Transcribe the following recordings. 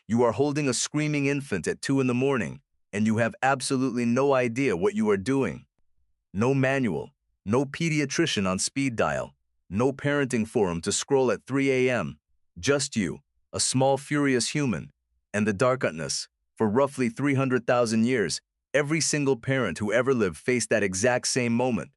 You are holding a screaming infant at 2 in the morning, and you have absolutely no idea what you are doing. No manual, no pediatrician on speed dial, no parenting forum to scroll at 3 a.m. Just you, a small furious human, and the darkness. For roughly 300,000 years, every single parent who ever lived faced that exact same moment.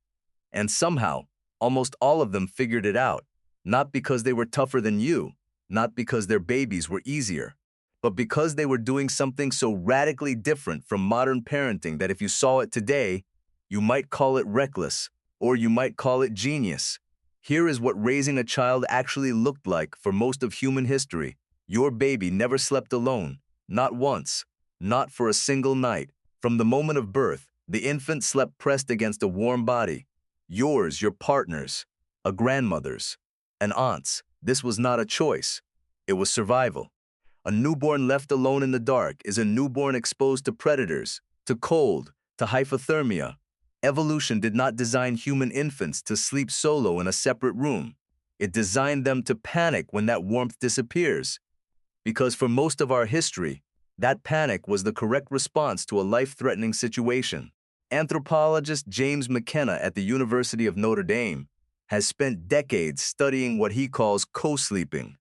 And somehow, almost all of them figured it out, not because they were tougher than you, not because their babies were easier, but because they were doing something so radically different from modern parenting that if you saw it today, you might call it reckless, or you might call it genius. Here is what raising a child actually looked like for most of human history. Your baby never slept alone, not once, not for a single night. From the moment of birth, the infant slept pressed against a warm body. Yours, your partner's, a grandmother's, an aunt's. This was not a choice. It was survival. A newborn left alone in the dark is a newborn exposed to predators, to cold, to hypothermia. Evolution did not design human infants to sleep solo in a separate room. It designed them to panic when that warmth disappears. Because for most of our history, that panic was the correct response to a life-threatening situation. Anthropologist James McKenna at the University of Notre Dame has spent decades studying what he calls co-sleeping,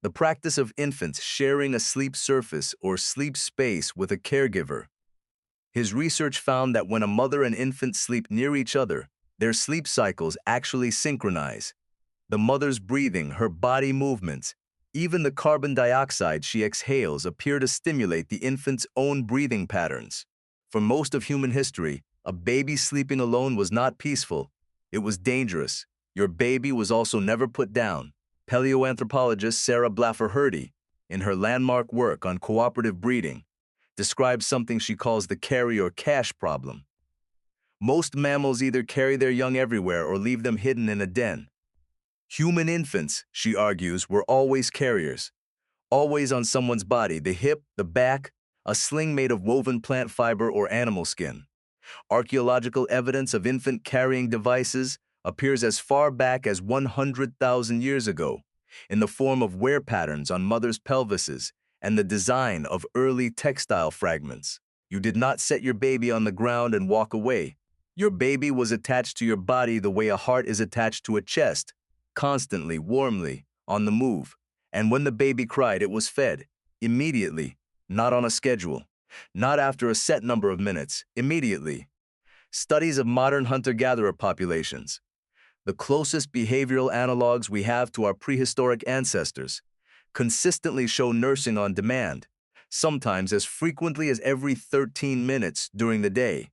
the practice of infants sharing a sleep surface or sleep space with a caregiver. His research found that when a mother and infant sleep near each other, their sleep cycles actually synchronize. The mother's breathing, her body movements, even the carbon dioxide she exhales appear to stimulate the infant's own breathing patterns. For most of human history, a baby sleeping alone was not peaceful. It was dangerous. Your baby was also never put down. Paleoanthropologist Sarah Blaffer-Hrdy, in her landmark work on cooperative breeding, describes something she calls the carry or cache problem. Most mammals either carry their young everywhere or leave them hidden in a den. Human infants, she argues, were always carriers, always on someone's body, the hip, the back, a sling made of woven plant fiber or animal skin. Archaeological evidence of infant carrying devices appears as far back as 100,000 years ago, in the form of wear patterns on mothers' pelvises and the design of early textile fragments. You did not set your baby on the ground and walk away. Your baby was attached to your body the way a heart is attached to a chest, constantly, warmly, on the move. And when the baby cried, it was fed, immediately, not on a schedule, not after a set number of minutes, immediately. Studies of modern hunter-gatherer populations, the closest behavioral analogs we have to our prehistoric ancestors, consistently show nursing on demand, sometimes as frequently as every 13 minutes during the day.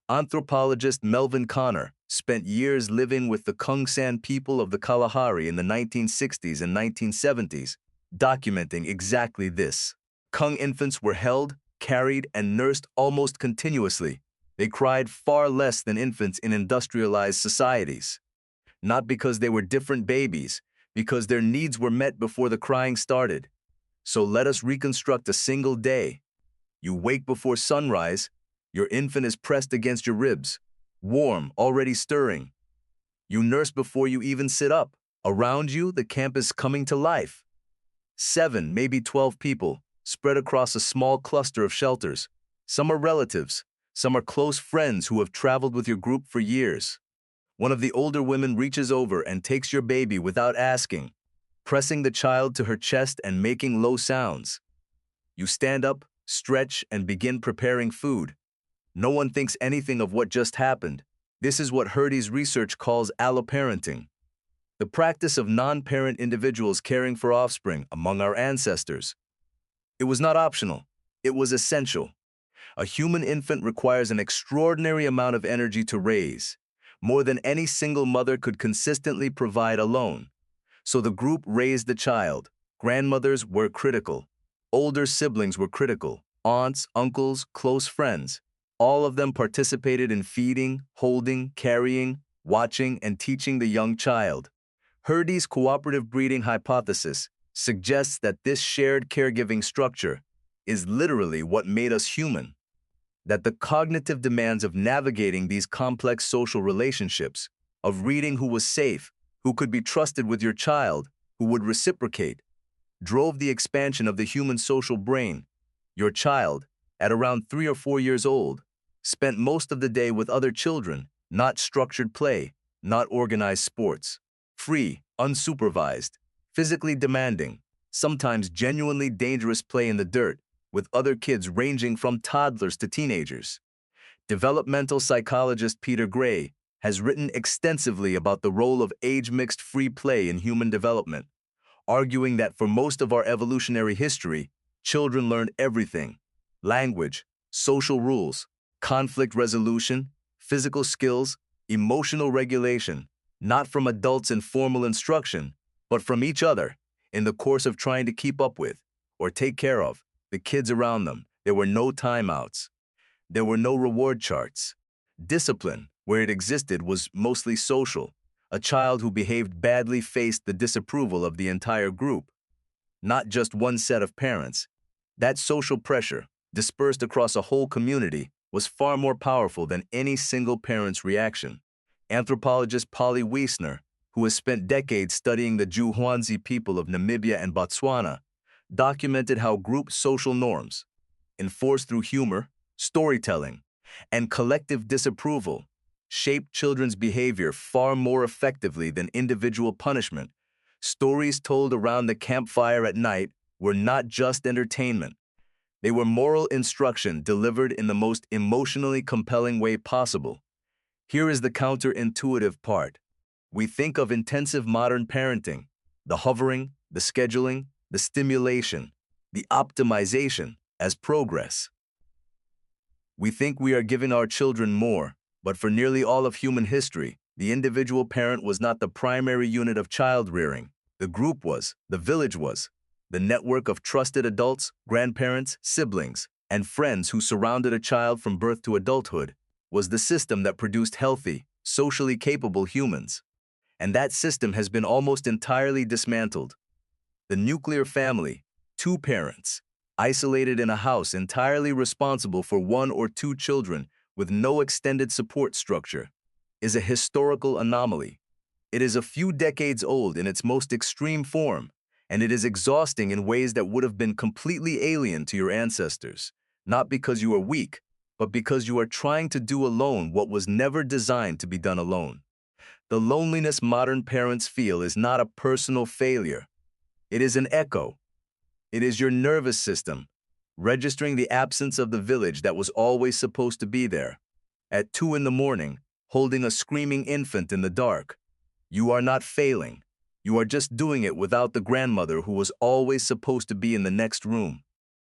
Anthropologist Melvin Konner spent years living with the Kungsan people of the Kalahari in the 1960s and 1970s, documenting exactly this. Kung infants were held, carried, and nursed almost continuously. They cried far less than infants in industrialized societies. Not because they were different babies, because their needs were met before the crying started. So let us reconstruct a single day. You wake before sunrise, your infant is pressed against your ribs, warm, already stirring. You nurse before you even sit up. Around you, the camp is coming to life. 7, maybe 12 people, spread across a small cluster of shelters. Some are relatives, some are close friends who have traveled with your group for years. One of the older women reaches over and takes your baby without asking, pressing the child to her chest and making low sounds. You stand up, stretch, and begin preparing food. No one thinks anything of what just happened. This is what Hrdy's research calls alloparenting, the practice of non-parent individuals caring for offspring among our ancestors. It was not optional. It was essential. A human infant requires an extraordinary amount of energy to raise, more than any single mother could consistently provide alone. So the group raised the child. Grandmothers were critical. Older siblings were critical. Aunts, uncles, close friends. All of them participated in feeding, holding, carrying, watching, and teaching the young child. Hrdy's cooperative breeding hypothesis suggests that this shared caregiving structure is literally what made us human. That the cognitive demands of navigating these complex social relationships, of reading who was safe, who could be trusted with your child, who would reciprocate, drove the expansion of the human social brain. Your child, at around 3 or 4 years old, spent most of the day with other children, not structured play, not organized sports. Free, unsupervised, physically demanding, sometimes genuinely dangerous play in the dirt, with other kids ranging from toddlers to teenagers. Developmental psychologist Peter Gray has written extensively about the role of age-mixed free play in human development, arguing that for most of our evolutionary history, children learned everything: language, social rules, conflict resolution, physical skills, emotional regulation, not from adults in formal instruction, but from each other in the course of trying to keep up with, or take care of, the kids around them. There were no timeouts. There were no reward charts. Discipline, where it existed, was mostly social. A child who behaved badly faced the disapproval of the entire group, not just one set of parents. That social pressure, dispersed across a whole community, was far more powerful than any single parent's reaction. Anthropologist Polly Wiesner, who has spent decades studying the Juhwanzi people of Namibia and Botswana, documented how group social norms, enforced through humor, storytelling, and collective disapproval, shaped children's behavior far more effectively than individual punishment. Stories told around the campfire at night were not just entertainment. They were moral instruction delivered in the most emotionally compelling way possible. Here is the counterintuitive part. We think of intensive modern parenting, the hovering, the scheduling, the stimulation, the optimization, as progress. We think we are giving our children more, but for nearly all of human history, the individual parent was not the primary unit of child rearing. The group was, the village was, the network of trusted adults, grandparents, siblings, and friends who surrounded a child from birth to adulthood, was the system that produced healthy, socially capable humans. And that system has been almost entirely dismantled. The nuclear family, two parents, isolated in a house entirely responsible for one or two children with no extended support structure, is a historical anomaly. It is a few decades old in its most extreme form, and it is exhausting in ways that would have been completely alien to your ancestors, not because you are weak, but because you are trying to do alone what was never designed to be done alone. The loneliness modern parents feel is not a personal failure. It is an echo. It is your nervous system, registering the absence of the village that was always supposed to be there. At 2 in the morning, holding a screaming infant in the dark. You are not failing. You are just doing it without the grandmother who was always supposed to be in the next room.